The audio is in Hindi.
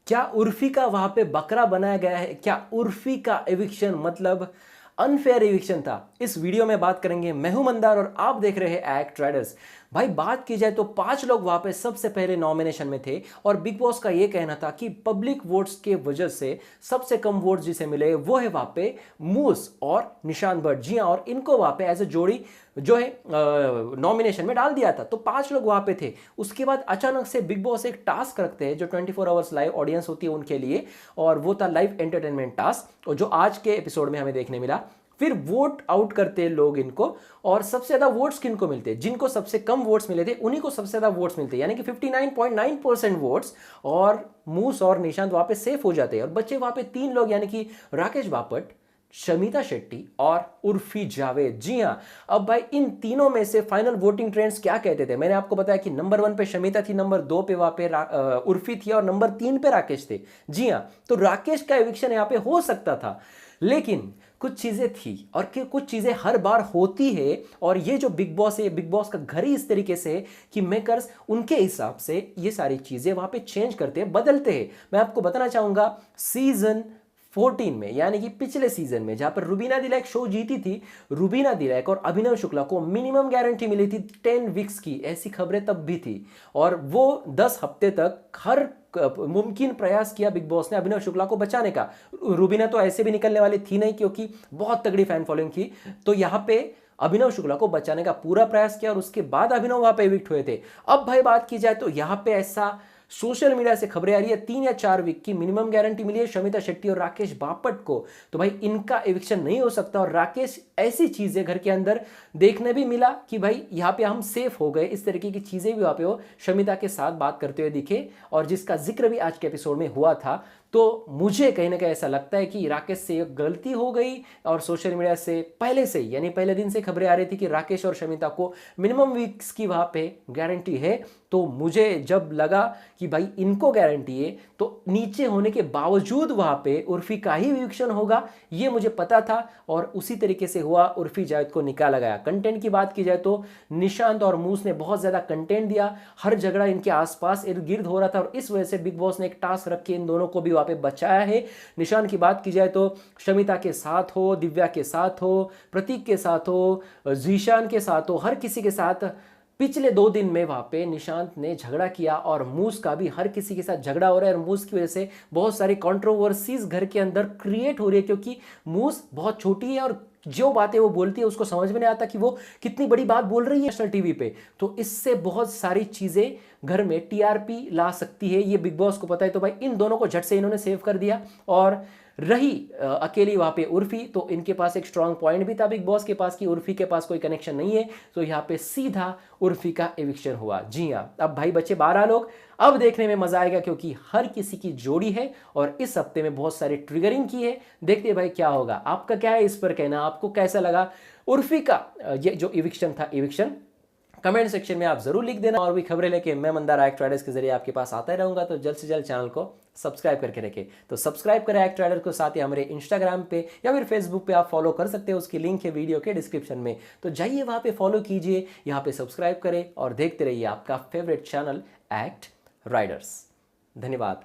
क्या उर्फी का वहां पे बकरा बनाया गया है? क्या उर्फी का एविक्शन मतलब अनफेयर एविक्शन था? इस वीडियो में बात करेंगे। मैं हूं मंदार और आप देख रहे हैं एक्ट राइडर्स। भाई बात की जाए तो 5 लोग वहां पे सबसे पहले नॉमिनेशन में थे और बिग बॉस का यह कहना था कि पब्लिक वोट्स के वजह से सबसे कम वोट्स जिसे मिले वो है वहां पे मूस और निशांत भट्ट। जी हाँ, और इनको वहां पे एज ए जोड़ी जो है नॉमिनेशन में डाल दिया था। तो 5 लोग वहां पे थे। उसके बाद अचानक से बिग बॉस एक टास्क रखते हैं जो 24 आवर्स लाइव ऑडियंस होती है उनके लिए, और वो था लाइव एंटरटेनमेंट टास्क, और जो आज के एपिसोड में हमें देखने मिला। फिर वोट आउट करते हैं लोग इनको, और सबसे ज्यादा वोट्स किनको मिलते हैं? जिनको सबसे कम वोट्स मिले थे उन्हीं को सबसे ज्यादा वोट्स मिलते हैं, यानी कि 59.9% वोट्स, और मूस और निशांत वहां पे सेफ हो जाते हैं। और बच्चे वहां पे 3 लोग, यानी कि राकेश बापट, शमिता शेट्टी और उर्फी जावेद। जी हां, अब भाई इन तीनों में से फाइनल वोटिंग ट्रेंड्स क्या कहते थे? मैंने आपको बताया कि नंबर 1 पे शमिता थी, नंबर 2 पे वहां पे उर्फी थी, और नंबर 3 पे राकेश थे। जी हां, तो राकेश का एविक्शन यहां पे हो सकता था, लेकिन कुछ चीजें थी, और कुछ चीजें हर बार होती है। और ये जो बिग बॉस है, बिग बॉस का घर ही इस तरीके से है कि मेकर्स उनके हिसाब से ये सारी चीजें वहां पे चेंज करते हैं, बदलते हैं। मैं आपको बताना चाहूंगा, सीजन 14 में, यानी कि पिछले सीजन में, जहां पर रुबीना दिलैक शो जीती थी, रुबीना दिलैक और अभिनव शुक्ला को मिनिमम गारंटी मिली थी 10 वीक्स की, ऐसी खबरें तब भी थी। और वो 10 हफ्ते तक हर मुमकिन प्रयास किया बिग बॉस ने अभिनव शुक्ला को बचाने का। रुबीना तो ऐसे भी निकलने वाली थी नहीं, क्योंकि बहुत तगड़ी फैन फॉलोइंग थी। तो यहां पे अभिनव शुक्ला को बचाने का पूरा प्रयास किया, और उसके बाद अभिनव वहां पे एविक्ट हुए थे। अब भाई बात की जाए तो यहां पे ऐसा सोशल मीडिया से खबरें आ रही है 3 या 4 वीक की मिनिमम गारंटी मिली है शमिता शेट्टी और राकेश बापट को। तो भाई इनका एविक्शन नहीं हो सकता। और राकेश ऐसी चीजें घर के अंदर देखने भी मिला कि भाई यहां पे हम सेफ हो गए, इस तरीके की चीजें भी वहां पे वो शमिता के साथ बात करते हुए दिखे, और जिसका जिक्र भी आज के एपिसोड में हुआ था। तो मुझे कहीं ना कहीं ऐसा लगता है कि राकेश से एक गलती हो गई, और सोशल मीडिया से पहले से, यानी पहले दिन से खबरें आ रही थी कि राकेश और शमिता को मिनिमम वीक्स की वहां पे गारंटी है। तो मुझे जब लगा कि भाई इनको गारंटी है, तो नीचे होने के बावजूद वहां पे उर्फी का ही एविक्शन होगा, ये मुझे पता था, और उसी तरीके से हुआ। उर्फी जावेद को निकाला गया। कंटेंट की बात की जाए तो निशांत और मूस ने बहुत ज्यादा कंटेंट दिया, हर झगड़ा इनके आसपास इर्द गिर्द हो रहा था, और इस वजह से बिग बॉस ने एक टास्क रख के इन दोनों को भी वहां पे बचाया है। निशांत की बात की जाए तो शमिता के साथ हो, दिव्या के साथ हो, प्रतीक के साथ हो, जीशान के साथ हो, हर किसी के साथ पिछले 2 दिन में वहां पे निशांत ने झगड़ा किया, और मूस का भी हर किसी के साथ झगड़ा हो रहा है। और मूस की वजह से बहुत सारी कंट्रोवर्सीज घर के अंदर क्रिएट हो रही है, क्योंकि मूस बहुत छोटी है, और जो बातें वो बोलती है उसको समझ में नहीं आता कि वो कितनी बड़ी बात बोल रही है नेशनल टीवी पे। तो इससे बहुत सारी चीजें घर में टीआरपी ला सकती है, ये बिग बॉस को पता है। तो भाई इन दोनों को झट से इन्होंने सेव कर दिया। और रही अकेली वहां पे उर्फी, तो इनके पास एक स्ट्रांग पॉइंट भी था बिग बॉस के पास कि उर्फी के पास कोई कनेक्शन नहीं है, तो यहाँ पे सीधा उर्फी का एविक्शन हुआ। जी हाँ, अब भाई बच्चे 12 लोग। अब देखने में मजा आएगा, क्योंकि हर किसी की जोड़ी है, और इस हफ्ते में बहुत सारे ट्रिगरिंग की है। देखते हैं भाई क्या होगा। आपका क्या है इस पर कहना? आपको कैसा लगा उर्फी का ये जो एविक्शन था, एविक्शन? कमेंट सेक्शन में आप जरूर लिख देना। और भी खबरें लेके मैं मंदार एक्ट राइडर्स के जरिए आपके पास आता ही रहूंगा, तो जल्द से जल्द चैनल को सब्सक्राइब करके रखें। तो सब्सक्राइब करें एक्ट राइडर को, साथ ही हमारे इंस्टाग्राम पे या फिर फेसबुक पे आप फॉलो कर सकते हो, उसकी लिंक है वीडियो के डिस्क्रिप्शन में। तो जाइए वहां पे फॉलो कीजिए, यहाँ पे सब्सक्राइब करें, और देखते रहिए आपका फेवरेट चैनल एक्ट राइडर्स। धन्यवाद।